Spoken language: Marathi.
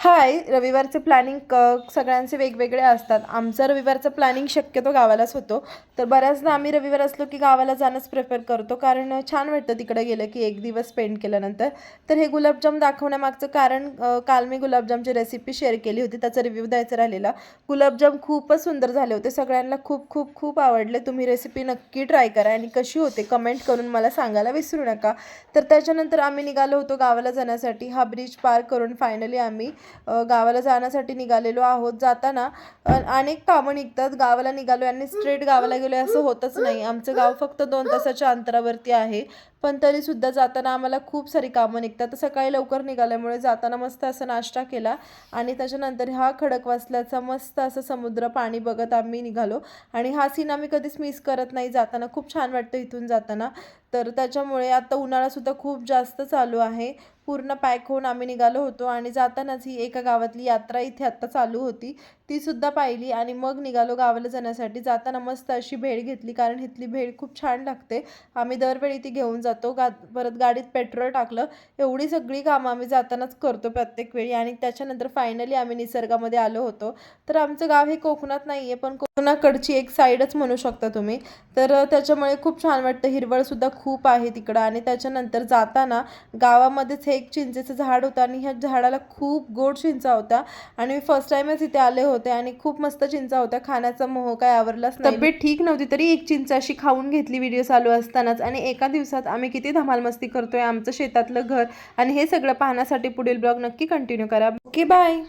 हाय, रविवारचे प्लॅनिंग सगळ्यांचे वेगवेगळे असतात. आमचं रविवारचं प्लॅनिंग शक्यतो गावालाच होतो. तर बऱ्याचदा आम्ही रविवार असलो की गावाला जाणंच प्रेफर करतो, कारण छान वाटतं तिकडे गेलं की एक दिवस स्पेंड केल्यानंतर. तर हे गुलाबजाम दाखवण्यामागचं कारण, काल मी गुलाबजामची रेसिपी शेअर केली होती, त्याचा रिव्ह्यू द्यायचा राहिलेला. गुलाबजाम खूपच सुंदर झाले होते, सगळ्यांना खूप खूप खूप आवडले. तुम्ही रेसिपी नक्की ट्राय करा आणि कशी होते कमेंट करून मला सांगायला विसरू नका. तर त्याच्यानंतर आम्ही निघालो होतो गावाला जाण्यासाठी. हा ब्रिज पार करून फायनली आम्ही गावाला जाण्यासाठी निघालेलो आहोत. जाताना अनेक कामं निघतात. गावाला निघालो आणि स्ट्रेट गावाला गेलो असं होतच नाही. आमचं गाव फक्त 2 तासाच्या अंतरावरती आहे, पण तरीसुद्धा जाताना आम्हाला खूप सारी कामं निघतात. तर सकाळी लवकर निघाल्यामुळे जाताना मस्त असा नाश्ता केला आणि त्याच्यानंतर हा खडकवासल्याचा मस्त असं समुद्र पाणी बघत आम्ही निघालो. आणि हा सीन आम्ही कधीच मिस करत नाही जाताना. खूप छान वाटतं इथून जाताना. तर त्याच्यामुळे आता उन्हाळासुद्धा खूप जास्त चालू आहे. पूर्ण पॅक होऊन आम्ही निघालो होतो आणि जातानाच ही एका गावातली यात्रा इथे आत्ता चालू होती, तीसुद्धा पाहिली आणि मग निघालो गावाला जाण्यासाठी. जाताना मस्त अशी भेळ घेतली, कारण इथली भेळ खूप छान लागते. आम्ही दरवेळी ती घेऊन जातो. परत गाडीत पेट्रोल टाकलं. एवढी सगळी कामं आम्ही जातानाच करतो प्रत्येक वेळी. आणि त्याच्यानंतर फायनली आम्ही निसर्गामध्ये आलो होतो. तर आमचं गाव हे कोकणात नाही आहे, पण कोकणाकडची एक साईडच म्हणू शकता तुम्ही. तर त्याच्यामुळे खूप छान वाटतं. हिरवळसुद्धा खूप आहे तिकडं. आणि त्याच्यानंतर जाताना गावामध्येच हे एक चिंचेचं झाड होतं आणि ह्या झाडाला खूप गोड चिंचा होत्या. आणि मी फर्स्ट टाईमच इथे आले होते आणि खूप मस्त चिंचा होत्या. खाण्याचा मोह काय आवरलाच नाही. तब्येत ठीक नव्हती तरी एक चिंच अशी खाऊन घेतली व्हिडिओ चालू असतानाच. आणि एका दिवसात आम्ही किती धमाल मस्ती करतोय, आमचं शेतातलं घर आणि हे सगळं पाहण्यासाठी पुढील ब्लॉग नक्की कंटिन्यू करा. Okay, bye.